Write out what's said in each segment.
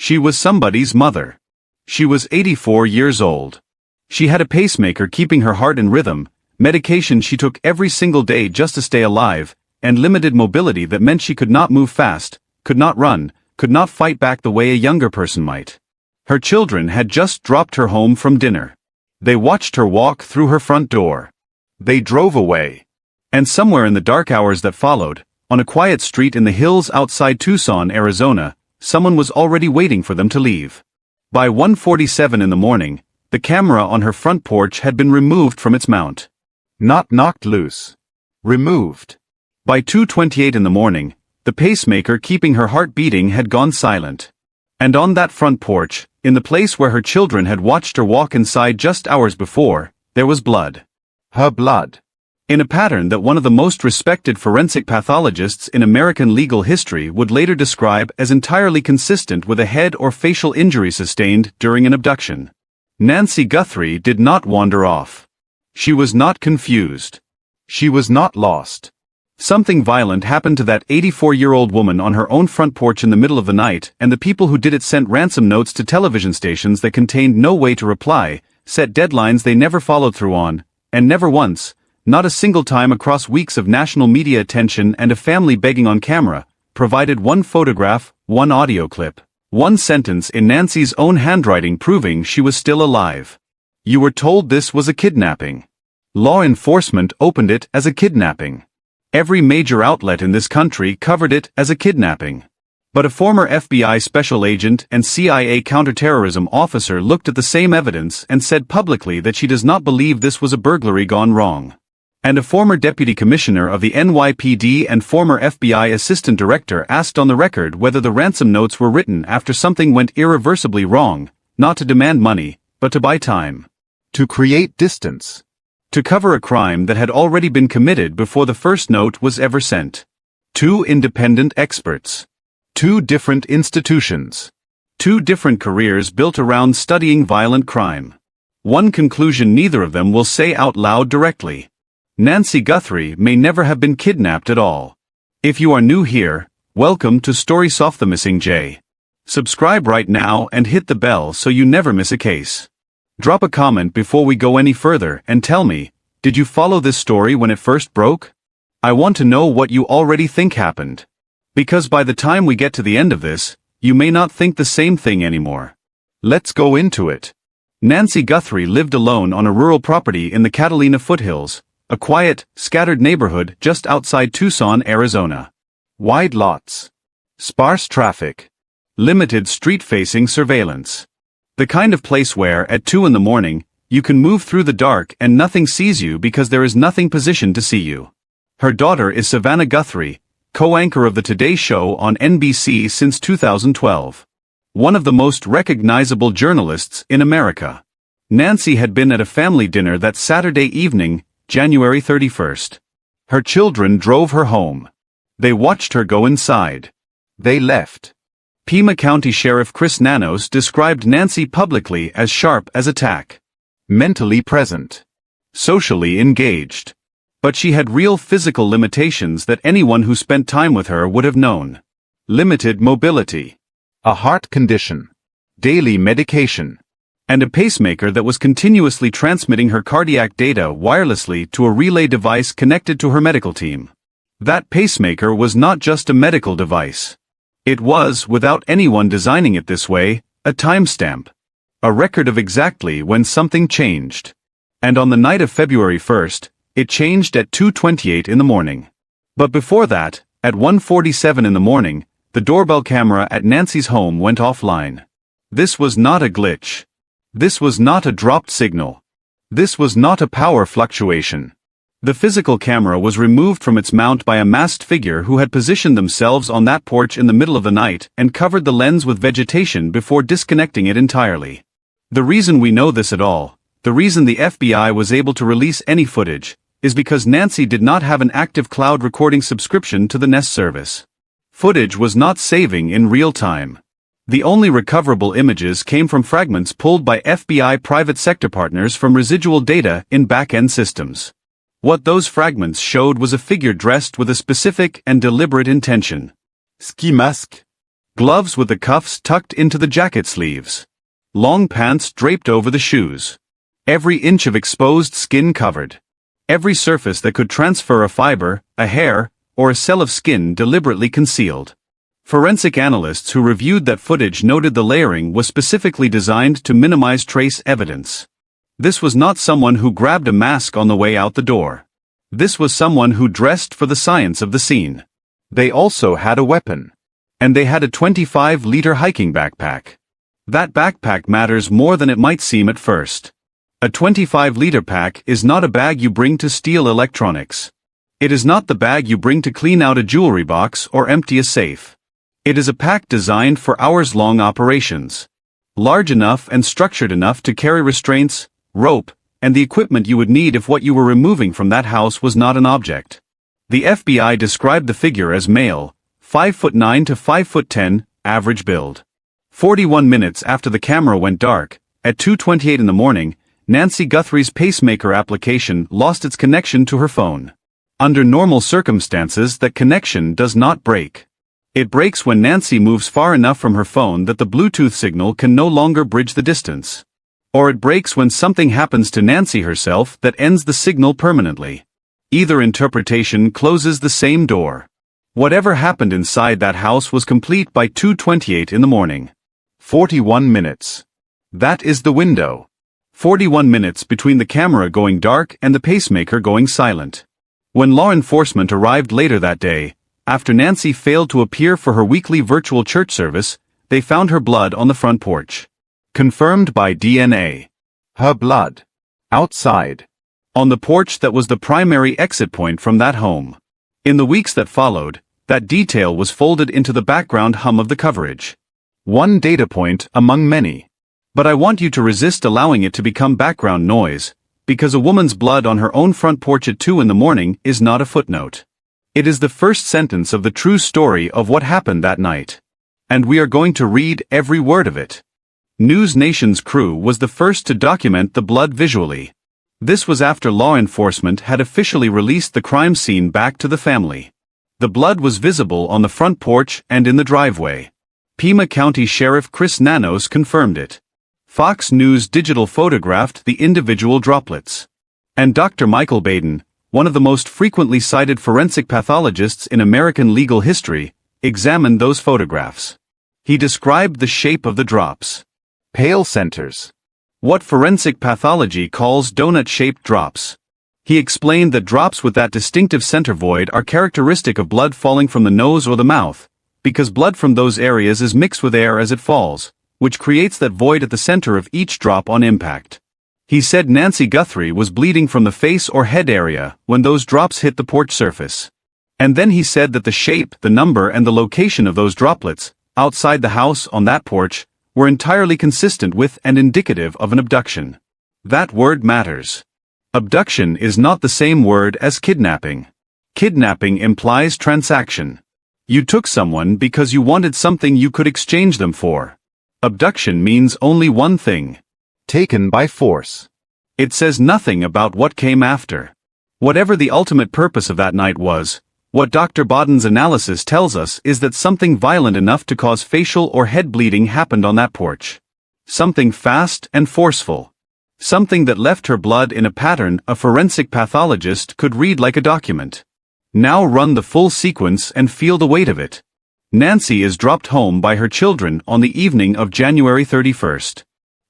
She was somebody's mother. She was 84 years old. She had a pacemaker keeping her heart in rhythm, medication she took every single day just to stay alive, and limited mobility that meant she could not move fast, could not run, could not fight back the way a younger person might. Her children had just dropped her home from dinner. They watched her walk through her front door. They drove away. And somewhere in the dark hours that followed, on a quiet street in the hills outside Tucson, Arizona, someone was already waiting for them to leave. By 1:47 in the morning, the camera on her front porch had been removed from its mount. Not knocked loose. Removed. By 2:28 in the morning, the pacemaker keeping her heart beating had gone silent. And on that front porch, in the place where her children had watched her walk inside just hours before, there was blood. Her blood. In a pattern that one of the most respected forensic pathologists in American legal history would later describe as entirely consistent with a head or facial injury sustained during an abduction. Nancy Guthrie did not wander off. She was not confused. She was not lost. Something violent happened to that 84-year-old woman on her own front porch in the middle of the night, and the people who did it sent ransom notes to television stations that contained no way to reply, set deadlines they never followed through on, and never once, not a single time across weeks of national media attention and a family begging on camera, provided one photograph, one audio clip, one sentence in Nancy's own handwriting proving she was still alive. You were told this was a kidnapping. Law enforcement opened it as a kidnapping. Every major outlet in this country covered it as a kidnapping. But a former FBI special agent and CIA counterterrorism officer looked at the same evidence and said publicly that she does not believe this was a burglary gone wrong. And a former deputy commissioner of the NYPD and former FBI assistant director asked on the record whether the ransom notes were written after something went irreversibly wrong, not to demand money, but to buy time. To create distance. To cover a crime that had already been committed before the first note was ever sent. Two independent experts. Two different institutions. Two different careers built around studying violent crime. One conclusion neither of them will say out loud directly. Nancy Guthrie may never have been kidnapped at all. If you are new here, welcome to Stories of the Missing J. Subscribe right now and hit the bell so you never miss a case. Drop a comment before we go any further and tell me, did you follow this story when it first broke? I want to know what you already think happened. Because by the time we get to the end of this, you may not think the same thing anymore. Let's go into it. Nancy Guthrie lived alone on a rural property in the Catalina foothills, a quiet, scattered neighborhood just outside Tucson, Arizona. Wide lots. Sparse traffic. Limited street-facing surveillance. The kind of place where, at 2 in the morning, you can move through the dark and nothing sees you because there is nothing positioned to see you. Her daughter is Savannah Guthrie, co-anchor of the Today Show on NBC since 2012. One of the most recognizable journalists in America. Nancy had been at a family dinner that Saturday evening, January 31st. Her children drove her home. They watched her go inside. They left. Pima County Sheriff Chris Nanos described Nancy publicly as sharp as a tack. Mentally present. Socially engaged. But she had real physical limitations that anyone who spent time with her would have known. Limited mobility. A heart condition. Daily medication. And a pacemaker that was continuously transmitting her cardiac data wirelessly to a relay device connected to her medical team. That pacemaker was not just a medical device. It was, without anyone designing it this way, a timestamp. A record of exactly when something changed. And on the night of February 1st, it changed at 2:28 in the morning. But before that, at 1:47 in the morning, the doorbell camera at Nancy's home went offline. This was not a glitch. This was not a dropped signal. This was not a power fluctuation. The physical camera was removed from its mount by a masked figure who had positioned themselves on that porch in the middle of the night and covered the lens with vegetation before disconnecting it entirely. The reason we know this at all, the reason the FBI was able to release any footage, is because Nancy did not have an active cloud recording subscription to the Nest service. Footage was not saving in real time. The only recoverable images came from fragments pulled by FBI private sector partners from residual data in back-end systems. What those fragments showed was a figure dressed with a specific and deliberate intention. Ski mask. Gloves with the cuffs tucked into the jacket sleeves. Long pants draped over the shoes. Every inch of exposed skin covered. Every surface that could transfer a fiber, a hair, or a cell of skin deliberately concealed. Forensic analysts who reviewed that footage noted the layering was specifically designed to minimize trace evidence. This was not someone who grabbed a mask on the way out the door. This was someone who dressed for the science of the scene. They also had a weapon. And they had a 25-liter hiking backpack. That backpack matters more than it might seem at first. A 25-liter pack is not a bag you bring to steal electronics. It is not the bag you bring to clean out a jewelry box or empty a safe. It is a pack designed for hours-long operations. Large enough and structured enough to carry restraints, rope, and the equipment you would need if what you were removing from that house was not an object. The FBI described the figure as male, 5'9" to 5'10", average build. 41 minutes after the camera went dark, at 2:28 in the morning, Nancy Guthrie's pacemaker application lost its connection to her phone. Under normal circumstances, that connection does not break. It breaks when Nancy moves far enough from her phone that the Bluetooth signal can no longer bridge the distance. Or it breaks when something happens to Nancy herself that ends the signal permanently. Either interpretation closes the same door. Whatever happened inside that house was complete by 2:28 in the morning. 41 minutes. That is the window. 41 minutes between the camera going dark and the pacemaker going silent. When law enforcement arrived later that day, after Nancy failed to appear for her weekly virtual church service, they found her blood on the front porch. Confirmed by DNA. Her blood. Outside. On the porch that was the primary exit point from that home. In the weeks that followed, that detail was folded into the background hum of the coverage. One data point among many. But I want you to resist allowing it to become background noise, because a woman's blood on her own front porch at 2 in the morning is not a footnote. It is the first sentence of the true story of what happened that night. And we are going to read every word of it. News Nation's crew was the first to document the blood visually. This was after law enforcement had officially released the crime scene back to the family. The blood was visible on the front porch and in the driveway. Pima County Sheriff Chris Nanos confirmed it. Fox News digital photographed the individual droplets. And Dr. Michael Baden, one of the most frequently cited forensic pathologists in American legal history, examined those photographs. He described the shape of the drops. Pale centers. What forensic pathology calls donut-shaped drops. He explained that drops with that distinctive center void are characteristic of blood falling from the nose or the mouth, because blood from those areas is mixed with air as it falls, which creates that void at the center of each drop on impact. He said Nancy Guthrie was bleeding from the face or head area when those drops hit the porch surface. And then he said that the shape, the number, and the location of those droplets, outside the house on that porch, were entirely consistent with and indicative of an abduction. That word matters. Abduction is not the same word as kidnapping. Kidnapping implies transaction. You took someone because you wanted something you could exchange them for. Abduction means only one thing. Taken by force. It says nothing about what came after. Whatever the ultimate purpose of that night was, what Dr. Baden's analysis tells us is that something violent enough to cause facial or head bleeding happened on that porch. Something fast and forceful. Something that left her blood in a pattern a forensic pathologist could read like a document. Now run the full sequence and feel the weight of it. Nancy is dropped home by her children on the evening of January 31st.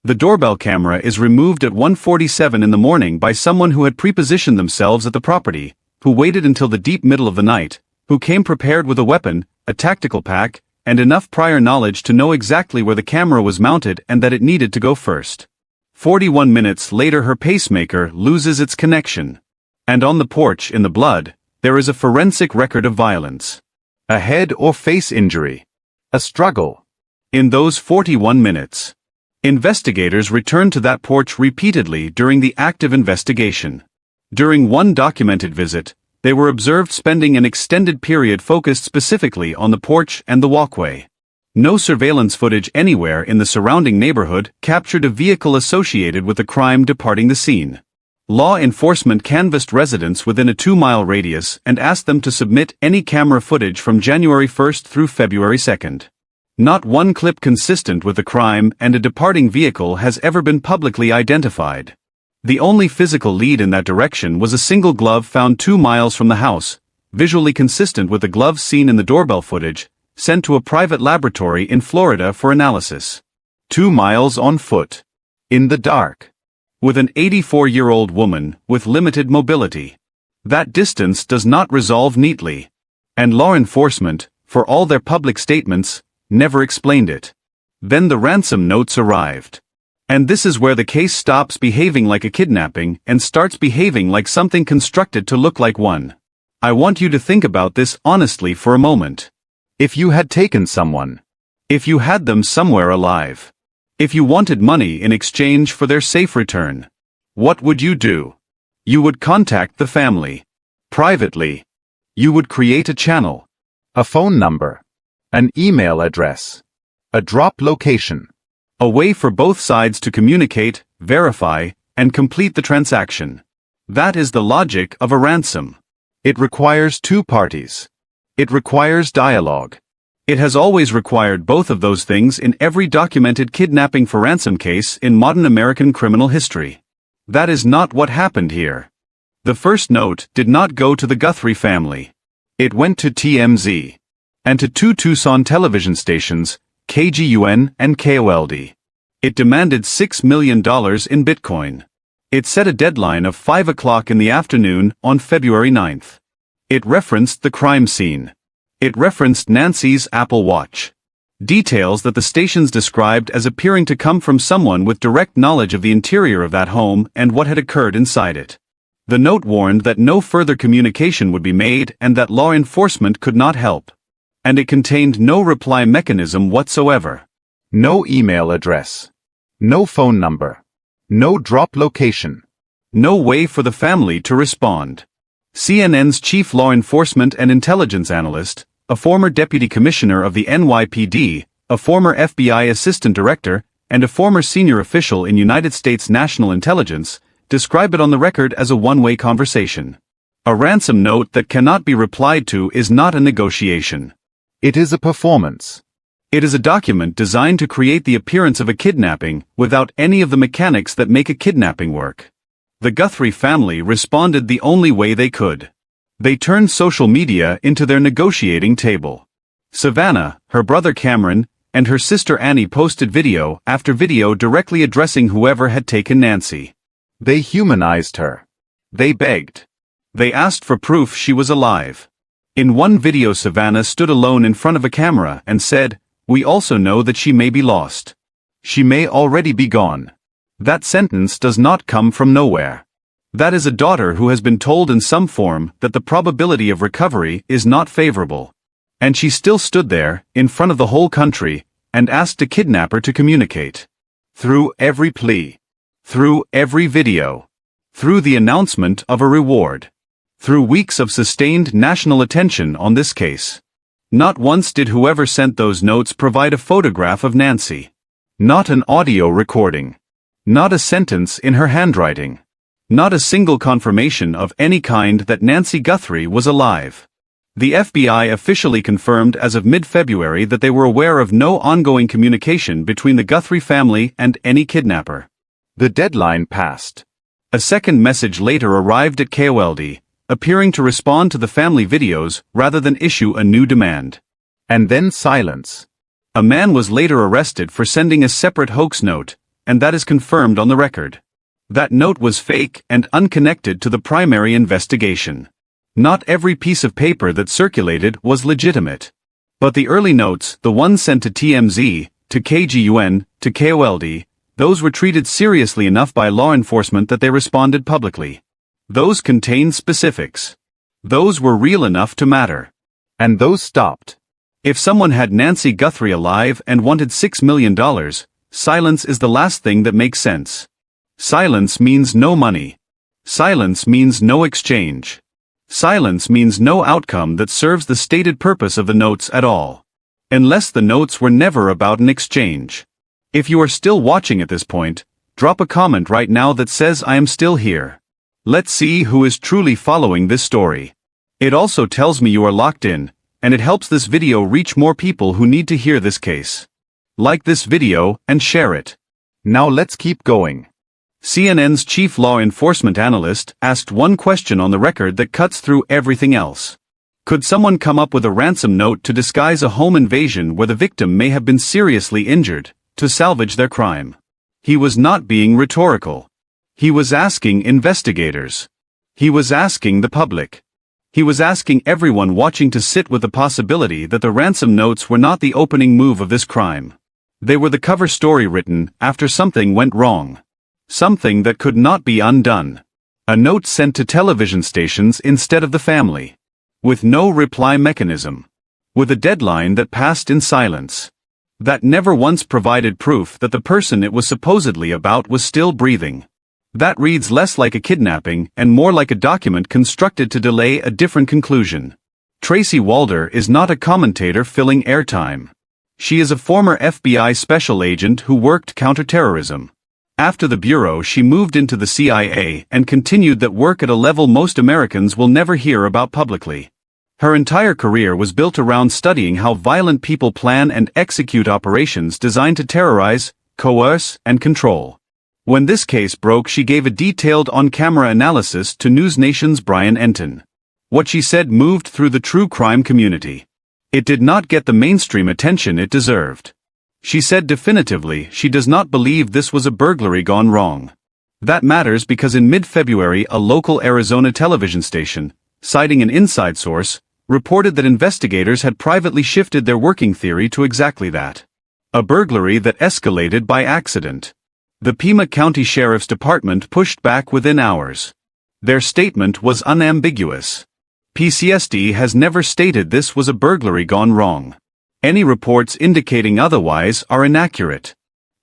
The doorbell camera is removed at 1:47 in the morning by someone who had prepositioned themselves at the property, who waited until the deep middle of the night, who came prepared with a weapon, a tactical pack, and enough prior knowledge to know exactly where the camera was mounted and that it needed to go first. 41 minutes later her pacemaker loses its connection. And on the porch in the blood, there is a forensic record of violence. A head or face injury. A struggle. In those 41 minutes. Investigators returned to that porch repeatedly during the active investigation. During one documented visit, they were observed spending an extended period focused specifically on the porch and the walkway. No surveillance footage anywhere in the surrounding neighborhood captured a vehicle associated with the crime departing the scene. Law enforcement canvassed residents within a 2-mile radius and asked them to submit any camera footage from January 1st through February 2nd. Not one clip consistent with the crime and a departing vehicle has ever been publicly identified. The only physical lead in that direction was a single glove found 2 miles from the house, visually consistent with the gloves seen in the doorbell footage, sent to a private laboratory in Florida for analysis. 2 miles on foot. In the dark. With an 84-year-old woman with limited mobility. That distance does not resolve neatly. And law enforcement, for all their public statements, never explained it. Then the ransom notes arrived. And this is where the case stops behaving like a kidnapping and starts behaving like something constructed to look like one. I want you to think about this honestly for a moment. If you had taken someone. If you had them somewhere alive. If you wanted money in exchange for their safe return. What would you do? You would contact the family. Privately. You would create a channel. A phone number. An email address. A drop location. A way for both sides to communicate, verify, and complete the transaction. That is the logic of a ransom. It requires 2 parties. It requires dialogue. It has always required both of those things in every documented kidnapping for ransom case in modern American criminal history. That is not what happened here. The first note did not go to the Guthrie family. It went to TMZ. And to 2 Tucson television stations, KGUN and KOLD. It demanded $6 million in Bitcoin. It set a deadline of 5 o'clock in the afternoon on February 9th. It referenced the crime scene. It referenced Nancy's Apple Watch. Details that the stations described as appearing to come from someone with direct knowledge of the interior of that home and what had occurred inside it. The note warned that no further communication would be made and that law enforcement could not help. And it contained no reply mechanism whatsoever. No email address. No phone number. No drop location. No way for the family to respond. CNN's chief law enforcement and intelligence analyst, a former deputy commissioner of the NYPD, a former FBI assistant director, and a former senior official in United States National Intelligence, describe it on the record as a one-way conversation. A ransom note that cannot be replied to is not a negotiation. It is a performance. It is a document designed to create the appearance of a kidnapping without any of the mechanics that make a kidnapping work. The Guthrie family responded the only way they could. They turned social media into their negotiating table. Savannah, her brother Cameron, and her sister Annie posted video after video directly addressing whoever had taken Nancy. They humanized her. They begged. They asked for proof she was alive. In one video, Savannah stood alone in front of a camera and said, "We also know that she may be lost. She may already be gone." That sentence does not come from nowhere. That is a daughter who has been told in some form that the probability of recovery is not favorable. And she still stood there, in front of the whole country, and asked a kidnapper to communicate. Through every plea. Through every video. Through the announcement of a reward. Through weeks of sustained national attention on this case. Not once did whoever sent those notes provide a photograph of Nancy. Not an audio recording. Not a sentence in her handwriting. Not a single confirmation of any kind that Nancy Guthrie was alive. The FBI officially confirmed as of mid-February that they were aware of no ongoing communication between the Guthrie family and any kidnapper. The deadline passed. A second message later arrived at KOLD, appearing to respond to the family videos rather than issue a new demand. And then silence. A man was later arrested for sending a separate hoax note, and that is confirmed on the record. That note was fake and unconnected to the primary investigation. Not every piece of paper that circulated was legitimate. But the early notes, the ones sent to TMZ, to KGUN, to KOLD, those were treated seriously enough by law enforcement that they responded publicly. Those contained specifics. Those were real enough to matter. And those stopped. If someone had Nancy Guthrie alive and wanted $6 million, silence is the last thing that makes sense. Silence means no money. Silence means no exchange. Silence means no outcome that serves the stated purpose of the notes at all. Unless the notes were never about an exchange. If you are still watching at this point, drop a comment right now that says I am still here. Let's see who is truly following this story. It also tells me you are locked in, and it helps this video reach more people who need to hear this case. Like this video and share it. Now let's keep going. CNN's chief law enforcement analyst asked one question on the record that cuts through everything else. Could someone come up with a ransom note to disguise a home invasion where the victim may have been seriously injured, to salvage their crime? He was not being rhetorical. He was asking investigators. He was asking the public. He was asking everyone watching to sit with the possibility that the ransom notes were not the opening move of this crime. They were the cover story written after something went wrong. Something that could not be undone. A note sent to television stations instead of the family. With no reply mechanism. With a deadline that passed in silence. That never once provided proof that the person it was supposedly about was still breathing. That reads less like a kidnapping and more like a document constructed to delay a different conclusion. Tracy Walder is not a commentator filling airtime. She is a former FBI special agent who worked counterterrorism. After the Bureau, she moved into the CIA and continued that work at a level most Americans will never hear about publicly. Her entire career was built around studying how violent people plan and execute operations designed to terrorize, coerce, and control. When this case broke, she gave a detailed on-camera analysis to News Nation's Brian Enton. What she said moved through the true crime community. It did not get the mainstream attention it deserved. She said definitively she does not believe this was a burglary gone wrong. That matters because in mid-February a local Arizona television station, citing an inside source, reported that investigators had privately shifted their working theory to exactly that. A burglary that escalated by accident. The Pima County Sheriff's Department pushed back within hours. Their statement was unambiguous. PCSD has never stated this was a burglary gone wrong. Any reports indicating otherwise are inaccurate.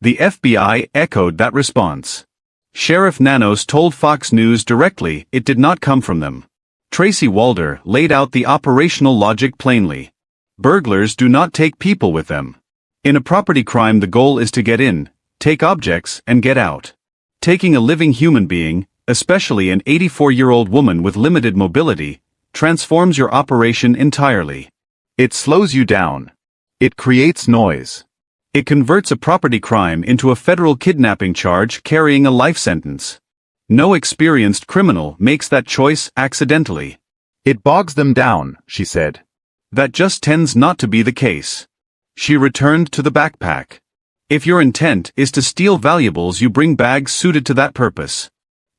The FBI echoed that response. Sheriff Nanos told Fox News directly it did not come from them. Tracy Walder laid out the operational logic plainly. Burglars do not take people with them. In a property crime, the goal is to get in, take objects, and get out. Taking a living human being, especially an 84-year-old woman with limited mobility, transforms your operation entirely. It slows you down. It creates noise. It converts a property crime into a federal kidnapping charge carrying a life sentence. No experienced criminal makes that choice accidentally. It bogs them down, she said. That just tends not to be the case. She returned to the backpack. If your intent is to steal valuables, you bring bags suited to that purpose.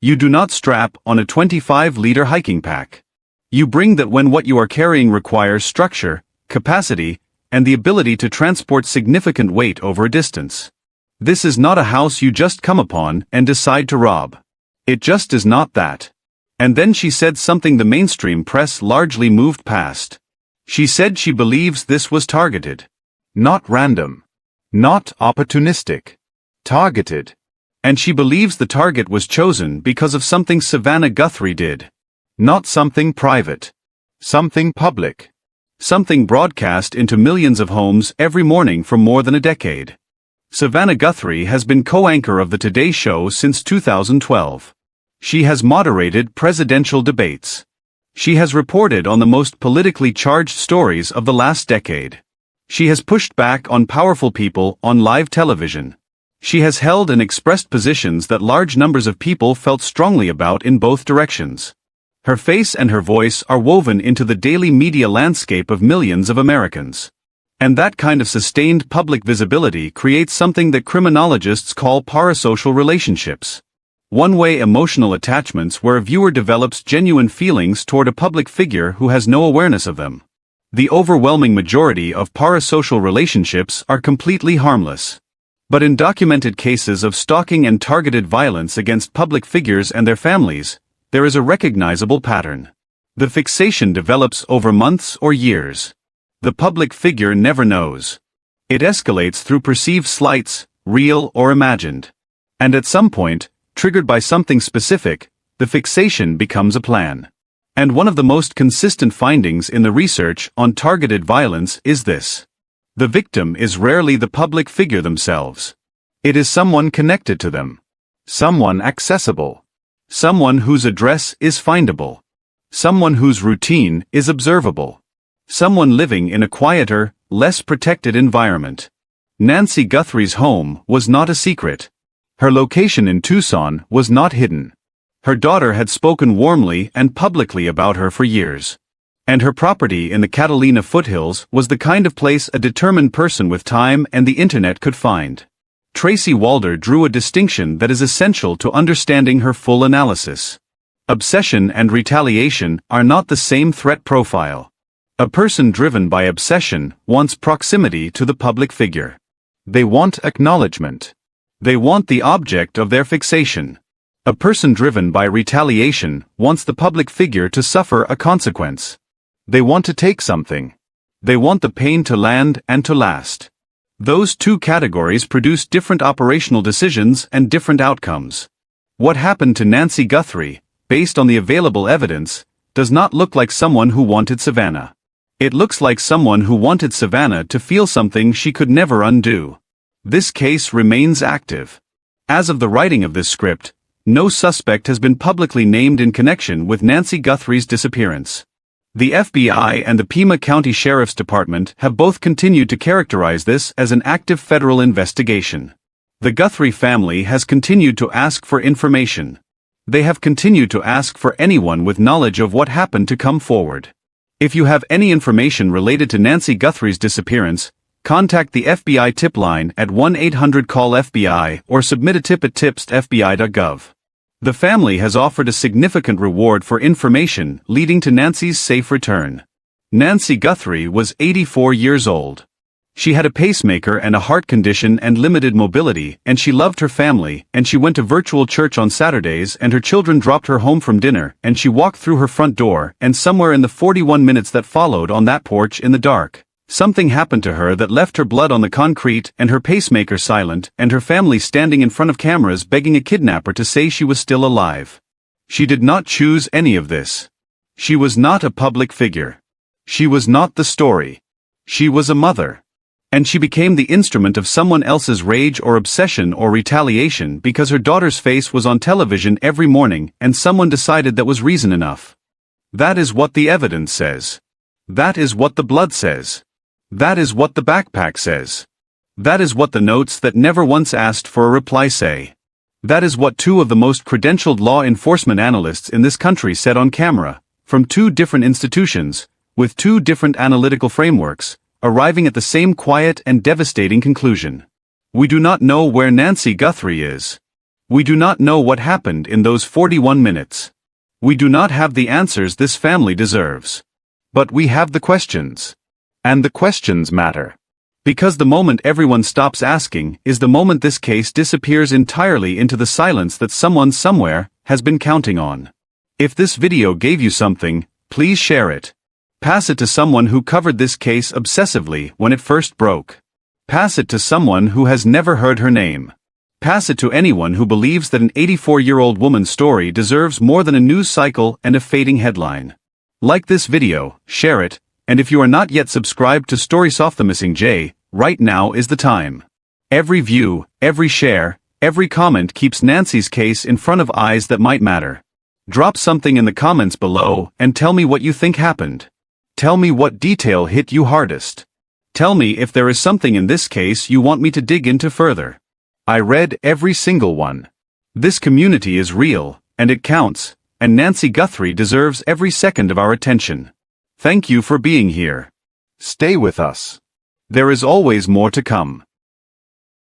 You do not strap on a 25-liter hiking pack. You bring that when what you are carrying requires structure, capacity, and the ability to transport significant weight over a distance. This is not a house you just come upon and decide to rob. It just is not that. And then she said something the mainstream press largely moved past. She said she believes this was targeted. Not random. Not opportunistic. Targeted. And she believes the target was chosen because of something Savannah Guthrie did. Not something private. Something public. Something broadcast into millions of homes every morning for more than a decade. Savannah Guthrie has been co-anchor of the Today Show since 2012. She has moderated presidential debates. She has reported on the most politically charged stories of the last decade. She has pushed back on powerful people on live television. She has held and expressed positions that large numbers of people felt strongly about in both directions. Her face and her voice are woven into the daily media landscape of millions of Americans. And that kind of sustained public visibility creates something that criminologists call parasocial relationships. One-way emotional attachments where a viewer develops genuine feelings toward a public figure who has no awareness of them. The overwhelming majority of parasocial relationships are completely harmless. But in documented cases of stalking and targeted violence against public figures and their families, there is a recognizable pattern. The fixation develops over months or years. The public figure never knows. It escalates through perceived slights, real or imagined. And at some point, triggered by something specific, the fixation becomes a plan. And one of the most consistent findings in the research on targeted violence is this. The victim is rarely the public figure themselves. It is someone connected to them. Someone accessible. Someone whose address is findable. Someone whose routine is observable. Someone living in a quieter, less protected environment. Nancy Guthrie's home was not a secret. Her location in Tucson was not hidden. Her daughter had spoken warmly and publicly about her for years. And her property in the Catalina foothills was the kind of place a determined person with time and the internet could find. Tracy Walder drew a distinction that is essential to understanding her full analysis. Obsession and retaliation are not the same threat profile. A person driven by obsession wants proximity to the public figure. They want acknowledgement. They want the object of their fixation. A person driven by retaliation wants the public figure to suffer a consequence. They want to take something. They want the pain to land and to last. Those two categories produce different operational decisions and different outcomes. What happened to Nancy Guthrie, based on the available evidence, does not look like someone who wanted Savannah. It looks like someone who wanted Savannah to feel something she could never undo. This case remains active. As of the writing of this script, no suspect has been publicly named in connection with Nancy Guthrie's disappearance. The FBI and the Pima County Sheriff's Department have both continued to characterize this as an active federal investigation. The Guthrie family has continued to ask for information. They have continued to ask for anyone with knowledge of what happened to come forward. If you have any information related to Nancy Guthrie's disappearance, contact the FBI tip line at 1-800-CALL-FBI or submit a tip at tips@fbi.gov. The family has offered a significant reward for information leading to Nancy's safe return. Nancy Guthrie was 84 years old. She had a pacemaker and a heart condition and limited mobility, and she loved her family, and she went to virtual church on Saturdays, and her children dropped her home from dinner, and she walked through her front door, and somewhere in the 41 minutes that followed on that porch in the dark, something happened to her that left her blood on the concrete and her pacemaker silent and her family standing in front of cameras begging a kidnapper to say she was still alive. She did not choose any of this. She was not a public figure. She was not the story. She was a mother. And she became the instrument of someone else's rage or obsession or retaliation because her daughter's face was on television every morning and someone decided that was reason enough. That is what the evidence says. That is what the blood says. That is what the backpack says. That is what the notes that never once asked for a reply say. That is what two of the most credentialed law enforcement analysts in this country said on camera, from two different institutions, with two different analytical frameworks, arriving at the same quiet and devastating conclusion. We do not know where Nancy Guthrie is. We do not know what happened in those 41 minutes. We do not have the answers this family deserves. But we have the questions. And the questions matter. Because the moment everyone stops asking is the moment this case disappears entirely into the silence that someone somewhere has been counting on. If this video gave you something, please share it. Pass it to someone who covered this case obsessively when it first broke. Pass it to someone who has never heard her name. Pass it to anyone who believes that an 84-year-old woman's story deserves more than a news cycle and a fading headline. Like this video, share it, and if you are not yet subscribed to Storysoft The Missing J, right now is the time. Every view, every share, every comment keeps Nancy's case in front of eyes that might matter. Drop something in the comments below and tell me what you think happened. Tell me what detail hit you hardest. Tell me if there is something in this case you want me to dig into further. I read every single one. This community is real, and it counts, and Nancy Guthrie deserves every second of our attention. Thank you for being here. Stay with us. There is always more to come.